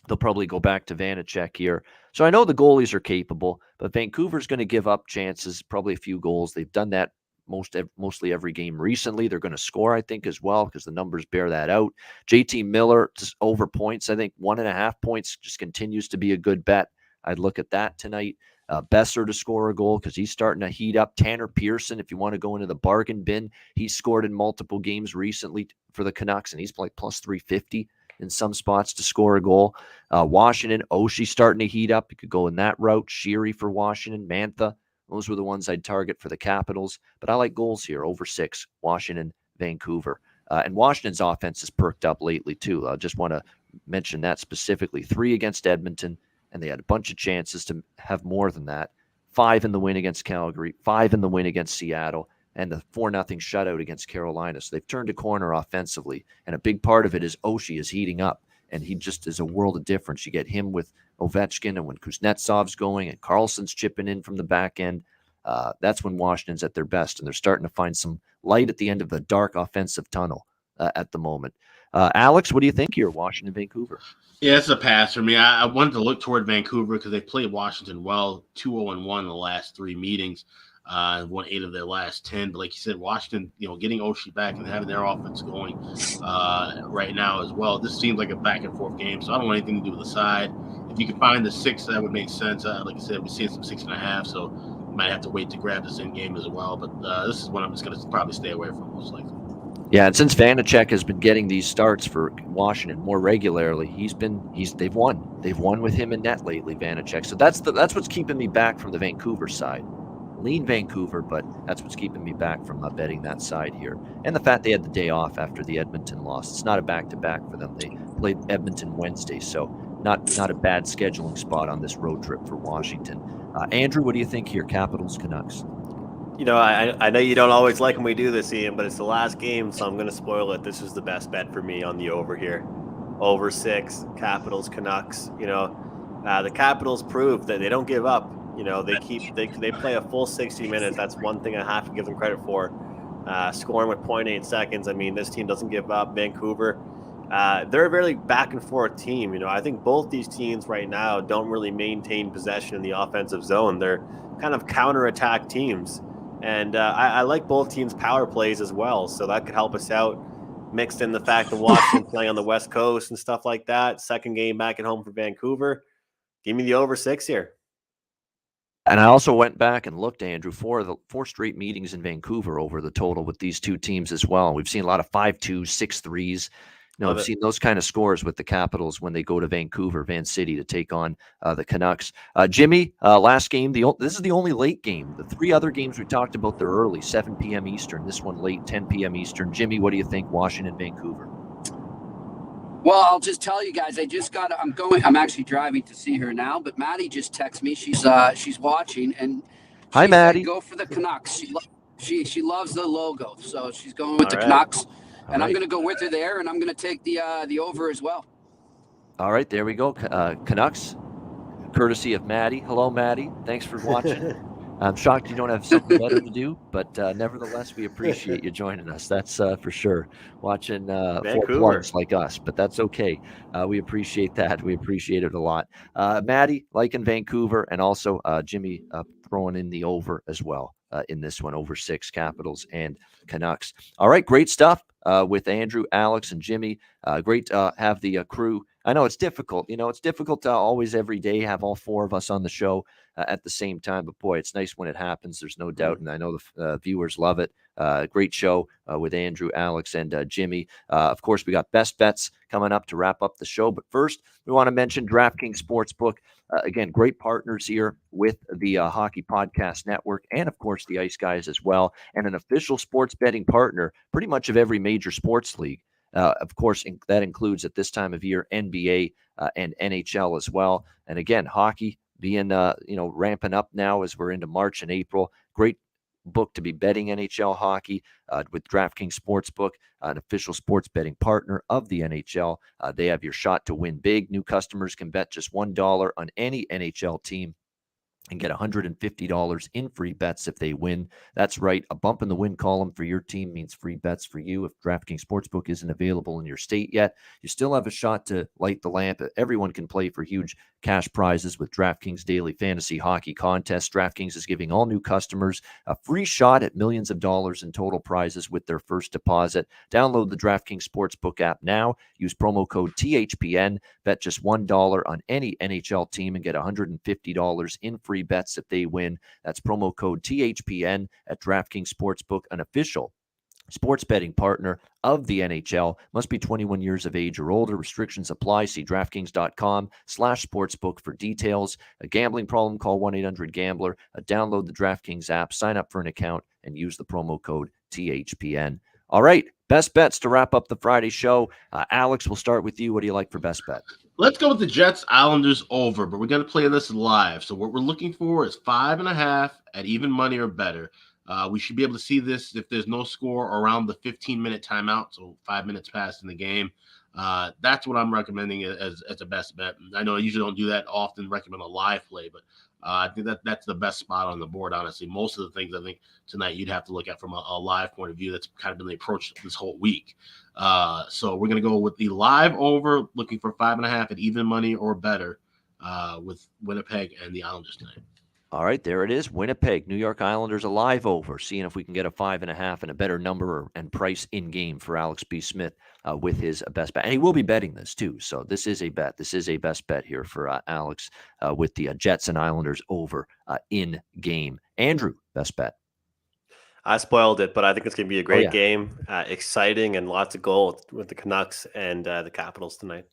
They'll probably go back to Vanacek here. So I know the goalies are capable, but Vancouver's going to give up chances, probably a few goals. They've done that mostly every game recently. They're going to score, I think, as well, because the numbers bear that out. JT Miller just over points. I think 1.5 points just continues to be a good bet. I'd look at that tonight. Besser to score a goal because he's starting to heat up. Tanner Pearson, if you want to go into the bargain bin, he's scored in multiple games recently for the Canucks, and he's like plus 350 in some spots to score a goal. Washington, Oshie starting to heat up. You could go in that route. Sheary for Washington, Mantha. Those were the ones I'd target for the Capitals. But I like goals here, over 6, Washington, Vancouver. And Washington's offense has perked up lately, too. I just want to mention that specifically. 3 against Edmonton, and they had a bunch of chances to have more than that. 5 in the win against Calgary, 5 in the win against Seattle, and the 4-0 shutout against Carolina. So they've turned a corner offensively, and a big part of it is Oshie is heating up, and he just is a world of difference. You get him with Ovechkin, and when Kuznetsov's going and Carlson's chipping in from the back end, that's when Washington's at their best, and they're starting to find some light at the end of the dark offensive tunnel at the moment. Alex, what do you think here, Washington, Vancouver? Yeah, it's a pass for me. I wanted to look toward Vancouver because they played Washington well, 2-0-1 in the last 3 meetings, won 8 of their last 10. But like you said, Washington, getting Oshie back and having their offense going right now as well. This seems like a back and forth game, so I don't want anything to do with the side. If you can find the 6, that would make sense. Like I said, we're seeing some 6.5, so might have to wait to grab this in game as well. But this is one I'm just going to probably stay away from most likely. Yeah, and since Vanacek has been getting these starts for Washington more regularly, they've won. They've won with him in net lately, Vanacek. So that's what's keeping me back from the Vancouver side. Lean Vancouver, but that's what's keeping me back from betting that side here. And the fact they had the day off after the Edmonton loss. It's not a back-to-back for them. They played Edmonton Wednesday, so not a bad scheduling spot on this road trip for Washington. Andrew, what do you think here, Capitals, Canucks? I know you don't always like when we do this, Ian, but it's the last game, so I'm going to spoil it. This is the best bet for me on the over here. Over 6, Capitals, Canucks. The Capitals prove that they don't give up. They play a full 60 minutes. That's one thing I have to give them credit for. Scoring with 0.8 seconds. I mean, this team doesn't give up. Vancouver, they're a very back and forth team. I think both these teams right now don't really maintain possession in the offensive zone. They're kind of counterattack teams. And I like both teams' power plays as well, so that could help us out. Mixed in the fact that Washington playing on the West Coast and stuff like that. Second game back at home for Vancouver. Give me the over 6 here. And I also went back and looked, Andrew, 4 straight meetings in Vancouver over the total with these two teams as well. We've seen a lot of 5-2, 6-3s. I've seen those kind of scores with the Capitals when they go to Vancouver, Van City, to take on the Canucks. Jimmy, last game, this is the only late game. The 3 other games we talked about, they're early, 7 p.m. Eastern. This one late, 10 p.m. Eastern. Jimmy, what do you think, Washington, Vancouver? Well, I'll just tell you guys, I'm actually driving to see her now, but Maddie just texted me. She's watching, and hi, Maddie. Go for the Canucks. She loves the logo, so she's going with the Canucks. And I'm going to go with her there, and I'm going to take the over as well. All right, there we go. Canucks, courtesy of Maddie. Hello, Maddie. Thanks for watching. I'm shocked you don't have something better to do, but nevertheless, we appreciate you joining us. That's for sure. Watching 4 plugs like us, but that's okay. We appreciate that. We appreciate it a lot. Maddie, liking Vancouver, and also Jimmy throwing in the over as well in this one, over 6, Capitals and Canucks. All right, great stuff with Andrew, Alex, and Jimmy. Great to have the crew. I know it's difficult. It's difficult to always every day have all 4 of us on the show at the same time. But boy, it's nice when it happens. There's no doubt. And I know the viewers love it. Great show with Andrew, Alex, and Jimmy. Of course, we got best bets coming up to wrap up the show. But first, we want to mention DraftKings Sportsbook. Again, great partners here with the Hockey Podcast Network and, of course, the Ice Guys as well, and an official sports betting partner pretty much of every major sports league. Of course, that includes at this time of year NBA and NHL as well. And again, hockey being ramping up now as we're into March and April. Great book to be betting NHL hockey with DraftKings Sportsbook, an official sports betting partner of the NHL. They have your shot to win big. New customers can bet just $1 on any NHL team and get $150 in free bets if they win. That's right. A bump in the win column for your team means free bets for you. If DraftKings Sportsbook isn't available in your state yet, you still have a shot to light the lamp. Everyone can play for huge cash prizes with DraftKings Daily Fantasy Hockey Contest. DraftKings is giving all new customers a free shot at millions of dollars in total prizes with their first deposit. Download the DraftKings Sportsbook app now. Use promo code THPN. Bet just $1 on any NHL team and get $150 in free bets if they win. That's promo code THPN at DraftKings Sportsbook, an official sports betting partner of the NHL. Must be 21 years of age or older. Restrictions apply. See DraftKings.com/sportsbook for details. A gambling problem? Call 1-800-GAMBLER. Download the DraftKings app, sign up for an account, and use the promo code THPN. All right, best bets to wrap up the Friday show. Alex, we'll start with you. What do you like for best bet? Let's go with the Jets Islanders over, but we're going to play this live. So what we're looking for is 5.5 at even money or better. We should be able to see this if there's no score around the 15-minute timeout, so 5 minutes past in the game. That's what I'm recommending as a best bet. I know I usually don't do that often, recommend a live play, but I think that's the best spot on the board, honestly. Most of the things I think tonight you'd have to look at from a live point of view. That's kind of been the approach this whole week. So we're going to go with the live over, looking for 5.5 at even money or better with Winnipeg and the Islanders tonight. All right, there it is. Winnipeg, New York Islanders, a live over. Seeing if we can get a 5.5 and a better number and price in game for Alex B. Smith with his best bet. And he will be betting this too. So this is a bet. This is a best bet here for Alex with the Jets and Islanders over in game. Andrew, best bet. I spoiled it, but I think it's going to be a great game, exciting, and lots of goals with the Canucks and the Capitals tonight.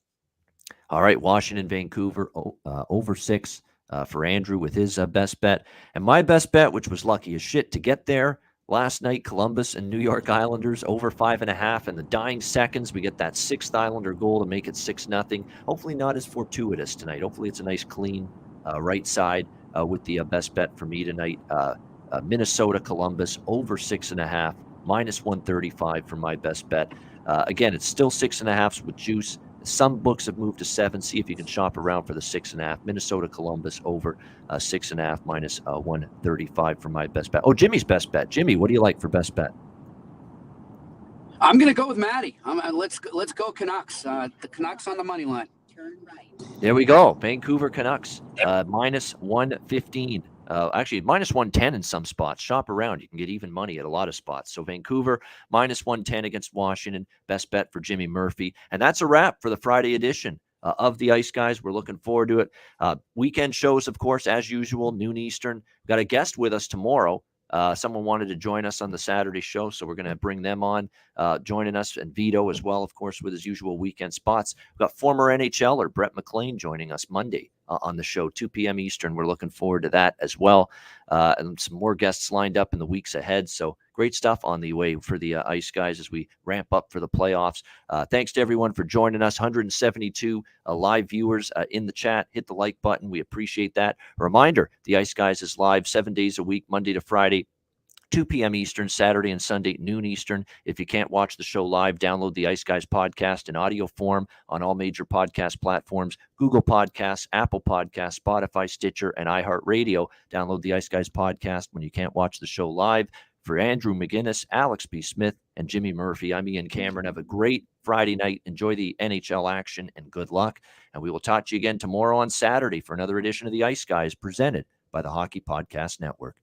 All right, Washington, Vancouver, over 6 for Andrew with his best bet. And my best bet, which was lucky as shit to get there last night, Columbus and New York Islanders over 5.5 in the dying seconds. We get that 6th Islander goal to make it 6-0. Hopefully not as fortuitous tonight. Hopefully it's a nice, clean right side with the best bet for me tonight. Minnesota, Columbus over 6.5, minus 135 for my best bet. Again, it's still 6.5s with juice. Some books have moved to 7. See if you can shop around for the 6.5. Minnesota, Columbus over 6.5, minus 135 for my best bet. Oh, Jimmy's best bet. Jimmy, what do you like for best bet? I'm going to go with Maddie. Let's go Canucks. The Canucks on the money line. Turn right. There we go. Vancouver Canucks, minus 115. Actually, minus 110 in some spots. Shop around. You can get even money at a lot of spots. So Vancouver, minus 110 against Washington. Best bet for Jimmy Murphy. And that's a wrap for the Friday edition of the Ice Guys. We're looking forward to it. Weekend shows, of course, as usual, noon Eastern. We've got a guest with us tomorrow. Someone wanted to join us on the Saturday show, so we're going to bring them on, joining us, and Vito as well, of course, with his usual weekend spots. We've got former NHLer Brett McLean joining us Monday on the show, 2 p.m. Eastern. We're looking forward to that as well. And some more guests lined up in the weeks ahead. So great stuff on the way for the Ice Guys as we ramp up for the playoffs. Thanks to everyone for joining us. 172 live viewers in the chat. Hit the like button. We appreciate that. A reminder, the Ice Guys is live 7 days a week, Monday to Friday, 2 p.m. Eastern, Saturday and Sunday, noon Eastern. If you can't watch the show live, download the Ice Guys podcast in audio form on all major podcast platforms, Google Podcasts, Apple Podcasts, Spotify, Stitcher, and iHeartRadio. Download the Ice Guys podcast when you can't watch the show live. For Andrew McInnis, Alex B. Smith, and Jimmy Murphy, I'm Ian Cameron. Have a great Friday night. Enjoy the NHL action, and good luck. And we will talk to you again tomorrow on Saturday for another edition of the Ice Guys presented by the Hockey Podcast Network.